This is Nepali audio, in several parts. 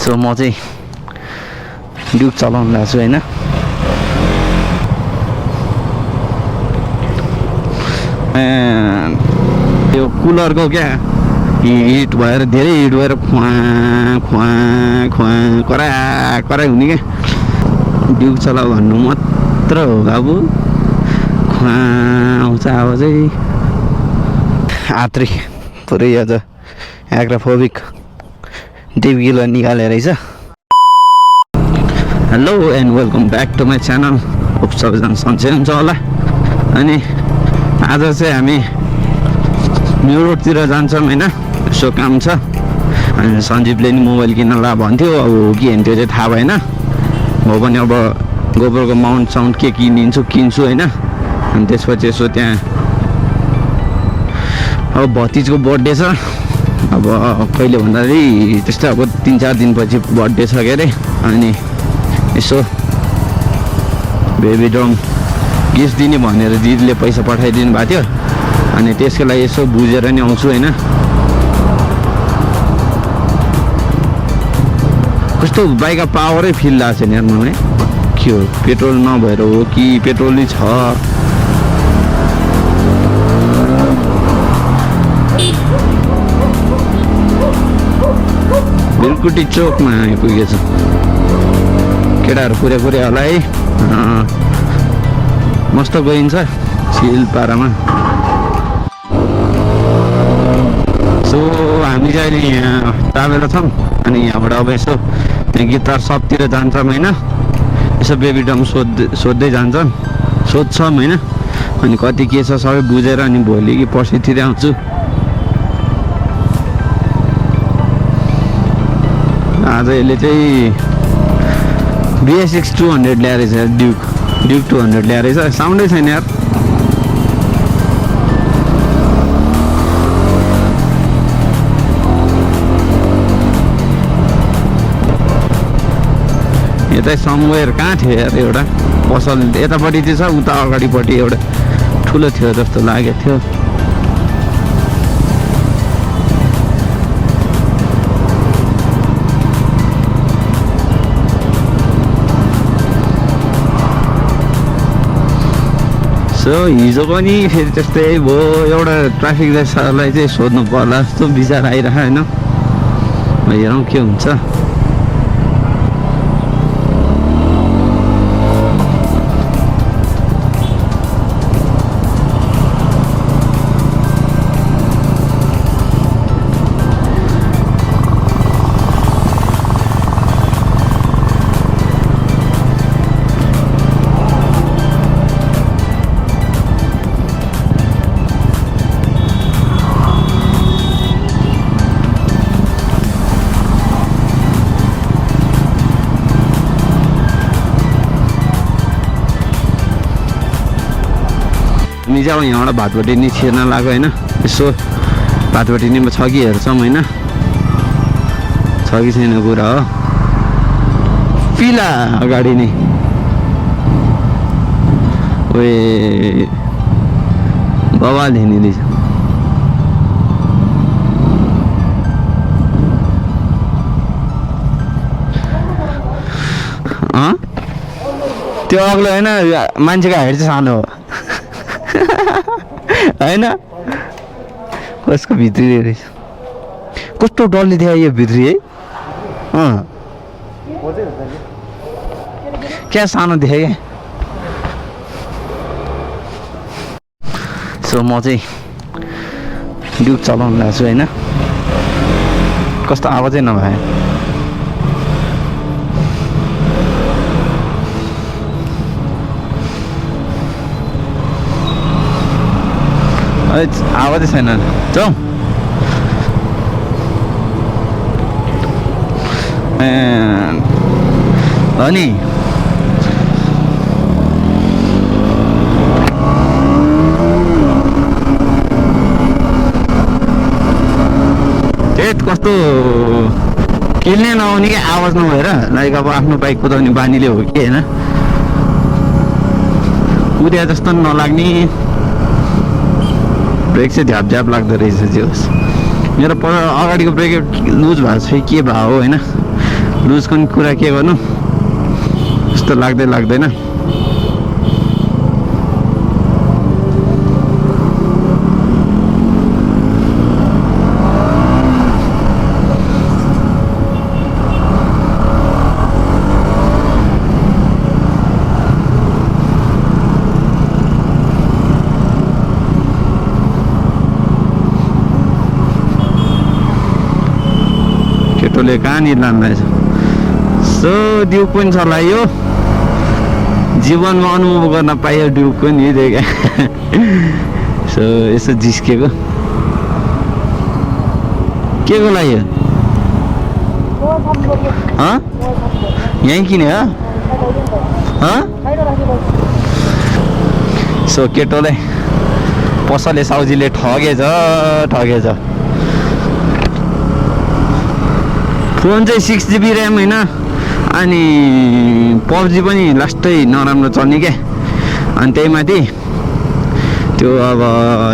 सो म चाहिँ ड्युक चलाउनु लाग्छु होइन। त्यो कुलरको क्या हिट भएर धेरै हिट भएर खुवा खुवा खुवा कराई हुने क्या। ड्युक चलाऊ भन्नु मात्र हो बाबु, खुवा आउँछ आवाजै। आत्री पुरै आज एग्राफोबिक डेभिगुलर निकालेर रहेछ। Hello and welcome back to my channel. Hope सबैजना सन्चै हुन्छ होला। अनि आज चाहिँ हामी न्यु रोडतिर जान्छौँ होइन, यसो काम छ। अनि सञ्जीवले नि मोबाइल किन्न ला भन्थ्यो, अब हो कि होइन त्यो चाहिँ थाहा भएन। म पनि अब गोबरको माउन्ट साउन्ट के किन्छु होइन। अनि त्यसपछि यसो त्यहाँ अब भतिजको बर्थडे छ। अब कहिले भन्दाखेरि त्यस्तै अब 3-4 दिनपछि बर्थडे छ के अरे। अनि यसो बेबी ड्रम गिफ्ट दिने भनेर दिदीले पैसा पठाइदिनु भएको थियो। अनि त्यसको लागि यसो बुझेर नि आउँछु होइन। कस्तो बाइकको पावरै फिल लाग्छ नि यार मलाई। के हो, पेट्रोल नभएर हो कि पेट्रोल नै छ? बिल्कुटी चोकमा आइपुगेछ। केटाहरू पुरै होला है। मस्त गइन्छ सिलपारामा। सो हामी चाहिँ अहिले यहाँ टावेर छौँ। अनि यहाँबाट अब यसो त्यहाँ गिटार सपतिर जान्छौँ होइन। यसो बेबी ड्रम सोध्दै सोध्छौँ होइन। अनि कति के छ सबै बुझेर अनि भोलि कि पर्सितिर आउँछु। आज यसले चाहिँ BS6 200 ल्याएर रहेछ। ड्युक 200 ल्याएर रहेछ। साउन्डै छैन यार। यतै समवेयर कहाँ थियो यार एउटा पसल? यतापट्टि चाहिँ छ, उता अगाडिपट्टि एउटा ठुलो थियो जस्तो लागेको थियो। सो हिजोको नि फेरि त्यस्तै भयो। एउटा ट्राफिक सरलाई चाहिँ सोध्नु पर्ला जस्तो विचार आइरहेको होइन। हेरौँ के हुन्छ। हामी चाहिँ अब यहाँबाट भातपट्टि नि छिर्न लाग्यो होइन। यसो भातपट्टि नि छ कि हेर्छौँ होइन। छ कि छैन कुरा हो। पिला अगाडि नै ओए बवाल हिँडिँदैछ। त्यो अग्लो होइन, मान्छेको हाइट चाहिँ सानो हो होइन। कसको भित्री रहेछ? कस्तो डरले थियो यो भित्री है। क्या सानो देखेँ क्या। सो म चाहिँ ड्युक चलाउनु लाग्छु होइन। कस्तो आवाजै नभए। आवाजै छैन। जाउँ हो नि। कस्तो किल्ने नआउने कि आवाज नभएर लाइक अब आफ्नो बाइक कुदाउने बानीले हो कि होइन। कुदिया जस्तो नलाग्ने। ब्रेक चाहिँ झ्याप लाग्दो रहेछ। जे होस् मेरो अगाडिको ब्रेक लुज भएको छ के भयो होइन। लुजको कुरा के गर्नु जस्तो लाग्दैन केटोले कहाँनिर लाँदैछ सो ड्युक पनि चलायो जीवनमा अनुभव गर्न पायो ड्युकको नि देखा सो यसो जिस्केको के को लाग्यो यहीँ किने हो सो केटोलाई पसले साउजीले ठगेछ फोन चाहिँ 6GB ऱ्याम होइन अनि PUBG पनि लास्टै नराम्रो चल्ने क्या अनि त्यही माथि त्यो अब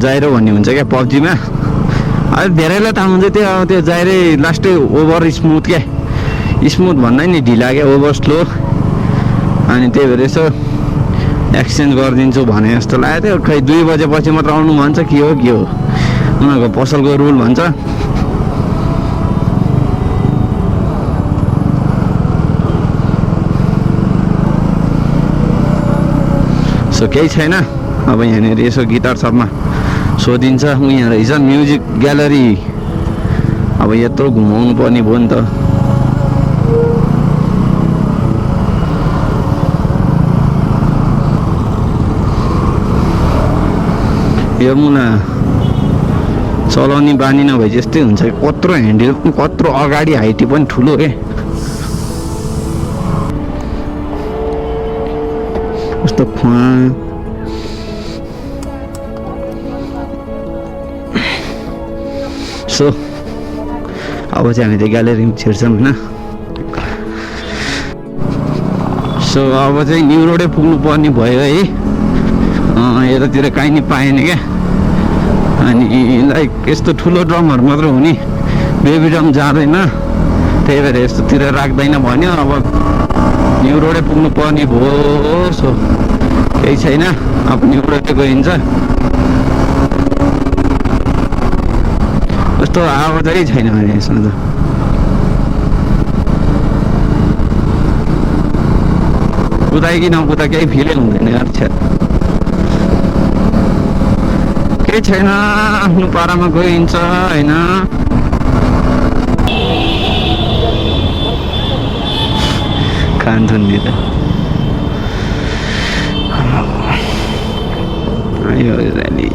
जाइरो भन्ने हुन्छ क्या PUBG मा अहिले धेरैलाई थाहा हुन्छ त्यो जाइरै लास्टै ओभर स्मुथ क्या स्मुथ भन्दा नि ढिला क्या ओभर स्लो अनि त्यही भएर यसो एक्सचेन्ज गरिदिन्छु भने जस्तो लाग्यो थियो खै 2 बजेपछि मात्र आउनु भन्छ के हो उनीहरूको पसलको रुल भन्छ केही छैन अब यहाँनिर यसो गिटार सबमा सोधिन्छ यहाँ रहेछ म्युजिक ग्यालरी अब यत्रो घुमाउनु पर्ने भयो नि त यो मुला चलाउने बानी नभए जस्तै हुन्छ कत्रो ह्यान्डल पनि कत्रो अगाडि हाइटी पनि ठुलो के कस्तो सो अब चाहिँ हामी त्यो ग्यालेरीमा छिर्छौँ होइन सो अब चाहिँ न्यु रोडै पुग्नु पर्ने भयो है यतातिर काहीँ नि पाएन क्या अनि लाइक यस्तो ठुलो ड्रमहरू मात्र हुने बेबी ड्रम जाँदैन त्यही भएर यस्तोतिर राख्दैन भन्यो अब न्यु रोडै पुग्नु पर्ने भयो सो केही छैन अब न्यु रोडै गइन्छ कस्तो आवाजै छैन भने यसमा त कुदाइ कि नकुदा केही फिलै हुँदैन यार केही छैन आफ्नो पारामा गइन्छ होइन खान्छन् नि त आयो र्याली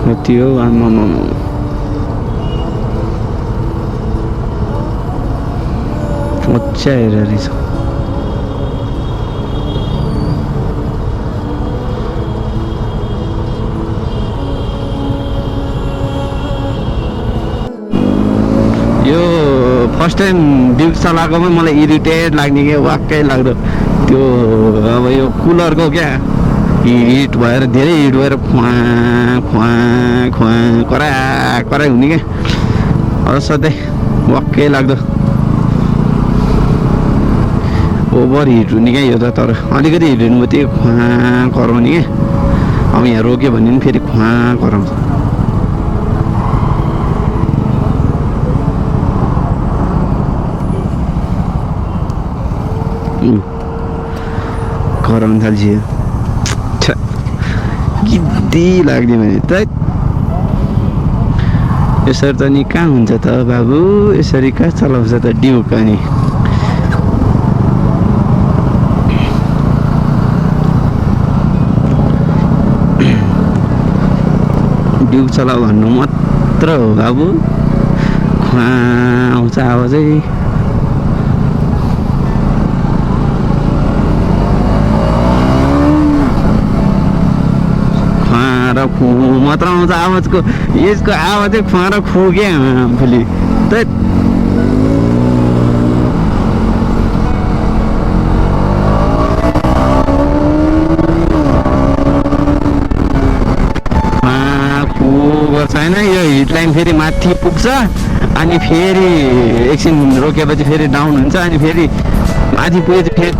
कति हो आमामा मजा हेरेर रहेछ यो फर्स्ट टाइम ड्युक चलाएकोमै मलाई इरिटेट लाग्ने क्या वाक्कै लाग्दो त्यो अब यो कुलरको क्या हिट भएर धेरै हिट भएर कराई हुने क्या असाध्यै वाक्कै लाग्दो ओभर हिट हुने क्या यो त तर अलिकति हिट हुनु त्यो कराउने क्या अब यहाँ रोक्यो भने पनि फेरि कराउँछ कराउनु थाल्छ गिद्दी लाग्ने भने त यसरी त नि कहाँ हुन्छ त बाबु यसरी कहाँ चलाउँछ त ड्युक अनि ड्युक चलाऊ भन्नु मात्र हो बाबु आउँछ आवाजै खु मात्र आउँछ आवाजको यसको आवाजै खुवाएर खुग्यो आफूले त फेरि माथि पुग्छ अनि फेरि एकछिन रोकेपछि फेरि डाउन हुन्छ अनि फेरि माथि पुगेपछि फेरि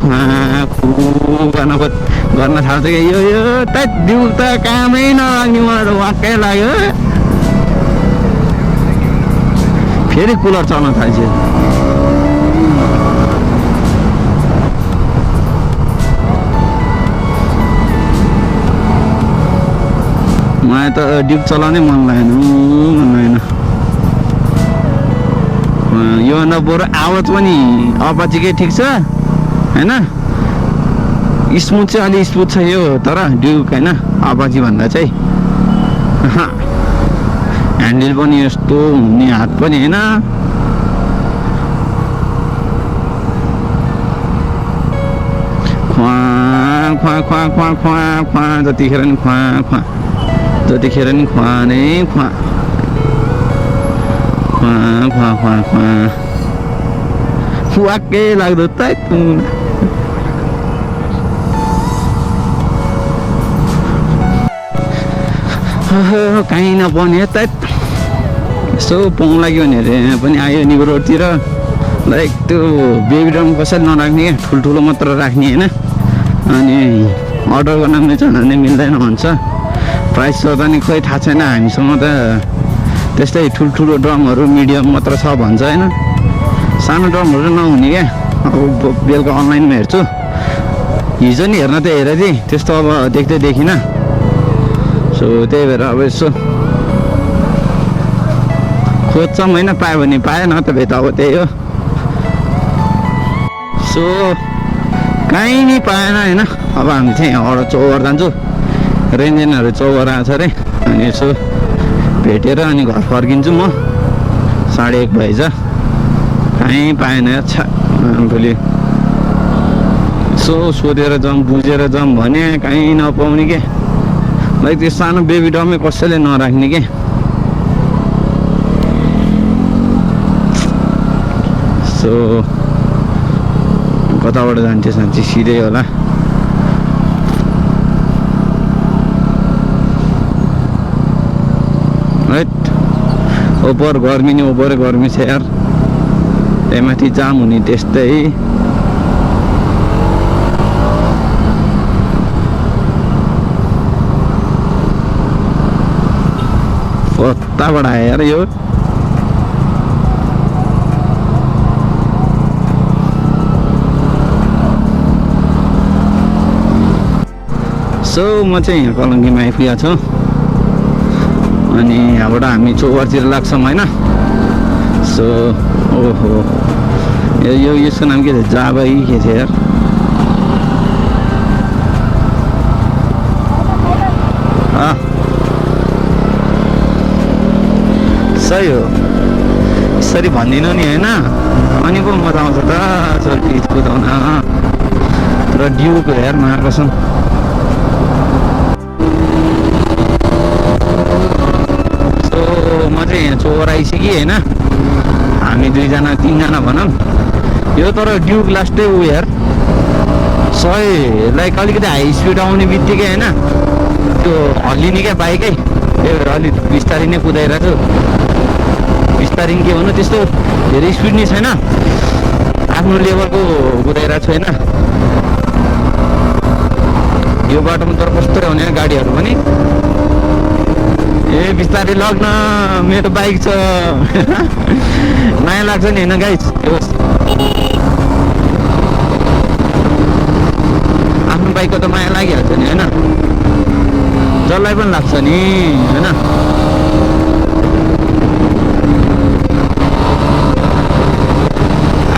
गर्न थाल्छ क्या यो त दिउ त कामै नलाग्ने मलाई त वाक्कै लाग्यो फेरि कुलर चल्न थाल्छ मलाई त ड्युक चलाउनै मन लागेन यो भन्दा बरु आवाज पनि अपाचीकै ठिक छ होइन स्मुथ चाहिँ अलि स्मुथ छ यो तर ड्युक होइन अपाची भन्दा चाहिँ ह्यान्डल पनि यस्तो हुने हात पनि होइन ख्वा ख्वा ख्वा ख्वा ख्वा ख्वा जतिखेर नि ख्वा ख्वा जतिखेर नि ख्वा नै ख्वा ख्वा ख्वा ख्वा ख्वा वाक्कै लाग्दो त काहीँ नपाउने त यसो पाउँ लाग्यो भने यहाँ पनि आयो निको रोडतिर लाइक त्यो बेबी ड्रम कसैले नराख्ने क्या ठुल्ठुलो मात्र राख्ने होइन अनि अर्डर गर्न पनि झन् मिल्दैन भन्छ प्राइस सोध्दा नि खोइ थाहा छैन हामीसँग त त्यस्तै ठुल्ठुलो ड्रमहरू मिडियम मात्र छ भन्छ होइन सानो ड्रमहरू नहुने क्या अब बेलुका अनलाइनमा हेर्छु हिजो नि हेर्न त हेरेँ थिएँ त्यस्तो अब देख्दै देखिनँ सो त्यही भएर अब यसो खोज्छौँ होइन पायो भने पाएन त भए त अब त्यही हो सो कहीँ नि पाएन होइन अब हामी चाहिँ यहाँबाट चौर जान्छु रेन्जेनहरू चौर आएको छ अरे अनि यसो भेटेर अनि घर फर्किन्छु म 1:30 भएछ कहीँ पाएन छा भोलि यसो सोधेर जाउँ बुझेर जाउँ भने कहीँ नपाउने के लाइक त्यो सानो बेबी डमै कसैले नराख्ने के सो कताबाट जान्थ्यो साँच्ची सिधै होला ओपर गर्मी नि ओपरै गर्मी छ यार त्यहीमाथि जाम हुने त्यस्तै कताबाट आयो यार यो सो म चाहिँ यहाँ कलङ्गीमा आइपुगेको छु अनि यहाँबाट हामी चौरतिर लाग्छौँ होइन सो ओहो यो यसको नाम के थियो जाबा के थियो यार सही हो यसरी भनिदिनु नि होइन अनि पो मजा आउँछ त चोरी कुदाउन र ड्युको हेर महाकसम म चाहिँ यहाँ चौर आइसकेँ होइन हामी 2जना 3जना भनौँ यो तर ड्युक लास्टै ऊ यार 100 लाइक अलिकति हाई स्पिड आउने बित्तिकै होइन त्यो हल्लिने क्या बाइकै त्यही भएर अलिक बिस्तारै नै कुदाइरहेको छु बिस्तारै के भन्नु त्यस्तो धेरै स्पिड नै छैन आफ्नो लेभलको कुदाइरहेको छु होइन यो बाटोमा तर कस्तो हुने गाडीहरू पनि ए बिस्तारै लग्न मेरो बाइक छ माया लाग्छ नि होइन गाइस आफ्नो बाइकको त माया लागिहाल्छ नि होइन जसलाई पनि लाग्छ नि होइन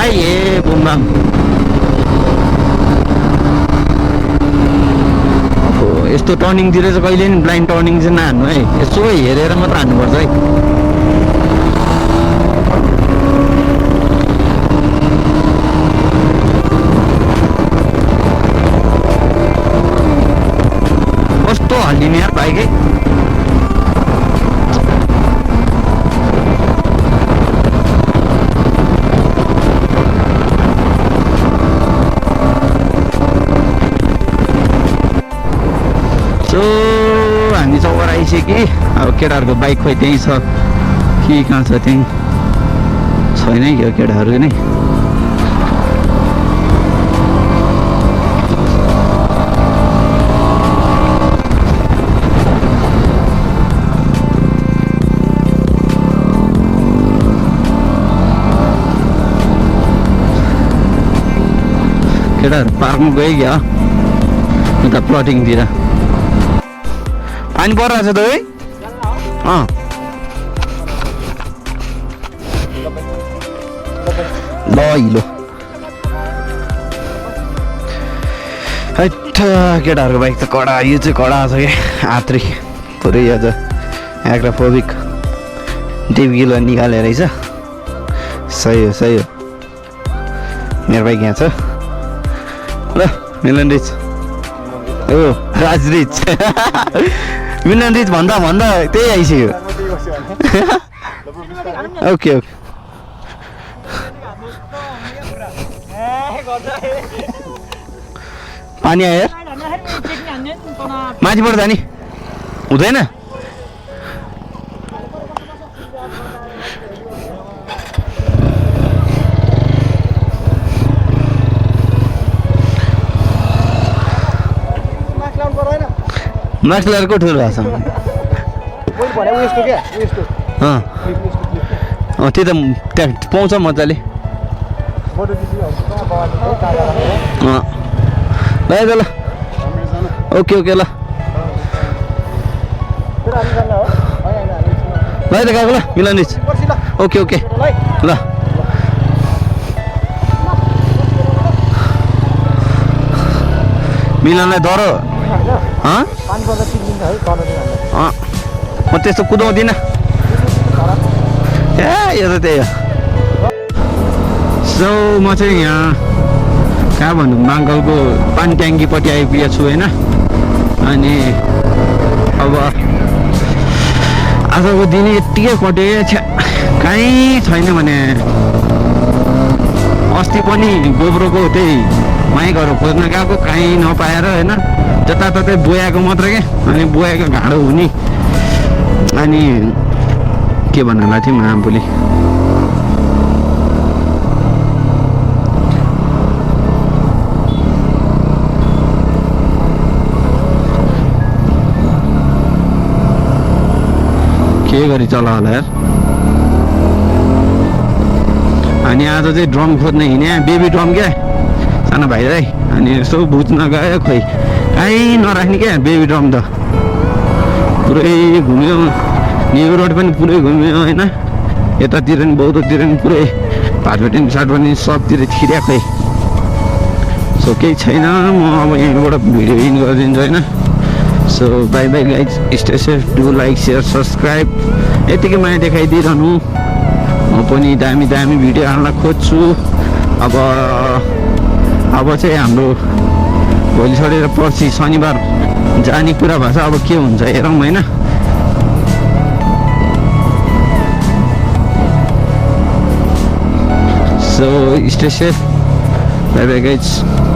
आइए बुमबाम यस्तो टर्निङतिर चाहिँ कहिले नि ब्लाइन्ड टर्निङ चाहिँ नहान्नु है यसो हेरेर मात्र हान्नुपर्छ है कस्तो हल्लिने यार बाइकै हामी चौर आइसक्यो अब केटाहरूको बाइक खोइ त्यहीँ छ के कहाँ छ त्यहीँ छैन क्या केटाहरू नै केटाहरू पार्कमा गयो क्या उता प्लटिङतिर पानी परिरहेछ त है ल हिलो हैट केटाहरूको बाइक त कडा यो चाहिँ कडा छ क्या आत्री पुरै आज एग्राफोबिक डिभिगिलो निकालेर रहेछ सही हो मेरो बाइक यहाँ छ ल मिलन रिच ओ राज रिच मिलन रिच भन्दा त्यही आइसक्यो ओके पानी आयो माथि पर्दा नि हुँदैन मास्क लगाएर को ठुलो भएको छ त्यो त त्यहाँ पाउँछ मजाले ल ल ओके ल त गएको ल मिलन ओके ल मिलनलाई डरो म त्यस्तो कुदाउँदिनँ ए यो त त्यही हो सो म चाहिँ यहाँ कहाँ भनौँ माङ्गलको पानी ट्याङ्कीपट्टि आइपुगेको छु होइन अनि अब आजको दिन यत्तिकै कट्यो कहीँ छैन भने अस्ति पनि गोब्रोको त्यही माइकहरू खोज्न गएको कहीँ नपाएर होइन जताततै बोयाएको मात्र क्या अनि बोयाएको घाँडो हुने अनि के भन्नुलाई थियौँ आफूले के गरी चला होला यार अनि आज चाहिँ ड्रम खोज्न हिँड्या बेबी ड्रम क्या सानो भाइलाई अनि यसो बुझ्न गयो खोइ कहीँ नराख्ने क्या बेबी ड्रम त पुरै घुम्यो न्यु रोड पनि पुरै घुम्यो होइन यतातिर नि बौद्धतिर नि पुरै भाटभटेन साटभटेन सबतिर छिर्या खोइ सो केही छैन म अब यहीँबाट भिडियो इन गरिदिन्छु होइन so by by guys stay safe do like share subscribe यतिकै माया देखाइदिइरहनु म पनि दामी भिडियो हाल्न खोज्छु अब चाहिँ हाम्रो भोलि छोडेर पर्सि शनिबार जाने कुरा भएको छ अब के हुन्छ हेरौँ होइन so stay safe by by guys